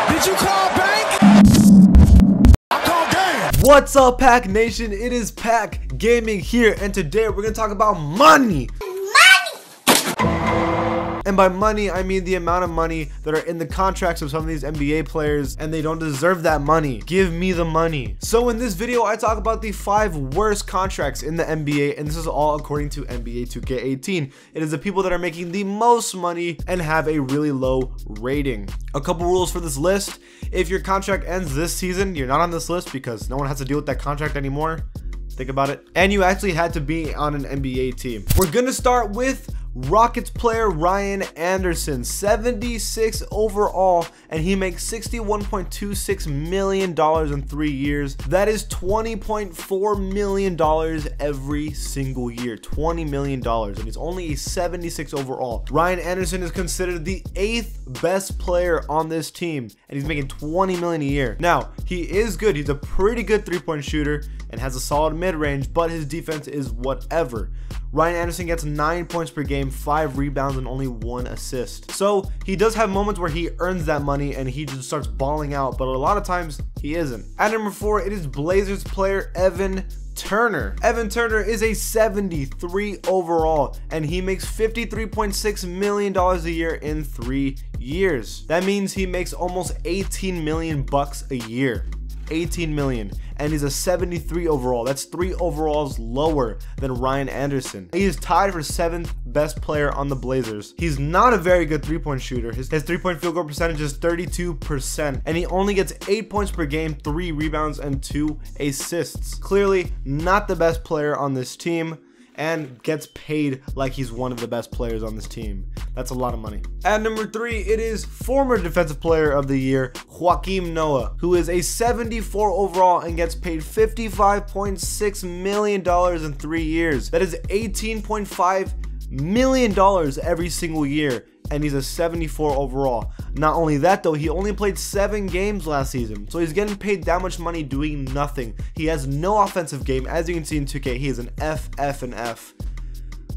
Did you call bank? I called game. What's up, Pack Nation? It is Pack Gaming here, and today we're gonna talk about money. And by money, I mean the amount of money that are in the contracts of some of these NBA players, and they don't deserve that money. Give me the money. So in this video, I talk about the 5 worst contracts in the NBA, and this is all according to NBA 2K18. It is the people that are making the most money and have a really low rating. A couple rules for this list. If your contract ends this season, you're not on this list because no one has to deal with that contract anymore. Think about it. And you actually had to be on an NBA team. We're gonna start with Rockets player Ryan Anderson, 76 overall, and he makes $61.26 million in 3 years. That is $20.4 million every single year. $20 million, and he's only a 76 overall. Ryan Anderson is considered the 8th best player on this team, and he's making $20 million a year. Now, he is good. He's a pretty good three-point shooter and has a solid mid-range, but his defense is whatever. Ryan Anderson gets 9 points per game, 5 rebounds, and only 1 assist. So he does have moments where he earns that money and he just starts balling out, but a lot of times he isn't. At number 4, it is Blazers player Evan Turner. Evan Turner is a 73 overall, and he makes $53.6 million a year in 3 years. That means he makes almost 18 million bucks a year. 18 million, and he's a 73 overall. That's 3 overalls lower than Ryan Anderson. He is tied for 7th best player on the Blazers. He's not a very good three-point shooter. His three-point field goal percentage is 32%, and he only gets 8 points per game, 3 rebounds, and 2 assists. Clearly not the best player on this team, and gets paid like he's one of the best players on this team. That's a lot of money. At number 3, it is former defensive player of the year, Joakim Noah, who is a 74 overall and gets paid $55.6 million in 3 years. That is $18.5 million every single year, and he's a 74 overall. Not only that though, he only played 7 games last season, so he's getting paid that much money doing nothing. He has no offensive game. As you can see in 2K, he is an F.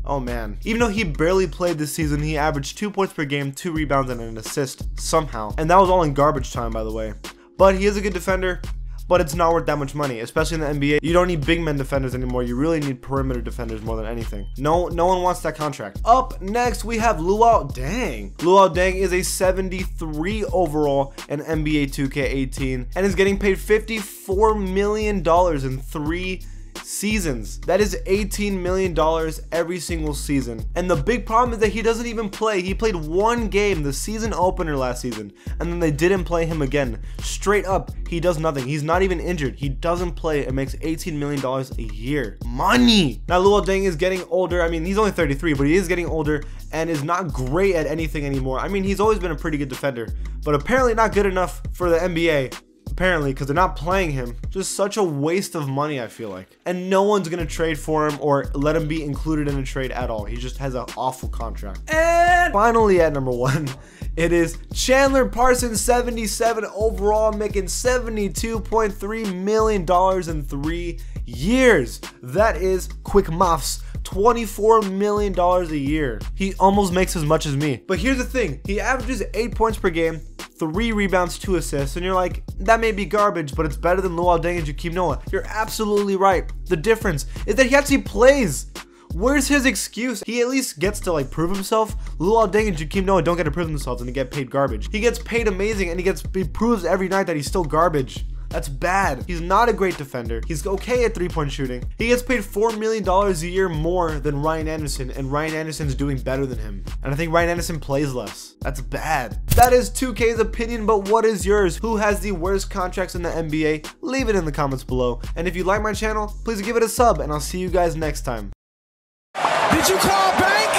Oh man. Even though he barely played this season, he averaged 2 points per game, 2 rebounds, and an assist somehow. And that was all in garbage time, by the way. But he is a good defender, but it's not worth that much money, especially in the NBA. You don't need big men defenders anymore. You really need perimeter defenders more than anything. No one wants that contract. Up next, we have Luol Deng. Luol Deng is a 73 overall in NBA 2K18 and is getting paid $54 million in 3 seasons. That is $18 million every single season. And the big problem is that he doesn't even play. He played 1 game, the season opener last season, and then they didn't play him again. Straight up, he does nothing. He's not even injured. He doesn't play and makes $18 million a year. Money! Now, Luol Deng is getting older. I mean, he's only 33, but he is getting older and is not great at anything anymore. I mean, he's always been a pretty good defender, but apparently not good enough for the NBA. Apparently, because they're not playing him. Just such a waste of money, I feel like. And no one's gonna trade for him or let him be included in a trade at all. He just has an awful contract. And finally, at number 1, it is Chandler Parsons, 77 overall, making $72.3 million in 3 years. That is quick maths. $24 million a year. He almost makes as much as me. But here's the thing, he averages 8 points per game, 3 rebounds, 2 assists, and you're like, that may be garbage, but it's better than Luol Deng and Joakim Noah. You're absolutely right. The difference is that he actually plays. Where's his excuse? He at least gets to like prove himself. Luol Deng and Joakim Noah don't get to prove themselves and they get paid garbage. He gets paid amazing and he proves every night that he's still garbage. That's bad. He's not a great defender. He's okay at three-point shooting. He gets paid $4 million a year more than Ryan Anderson, and Ryan Anderson's doing better than him. And I think Ryan Anderson plays less. That's bad. That is 2K's opinion, but what is yours? Who has the worst contracts in the NBA? Leave it in the comments below. And if you like my channel, please give it a sub, and I'll see you guys next time. Did you call bank?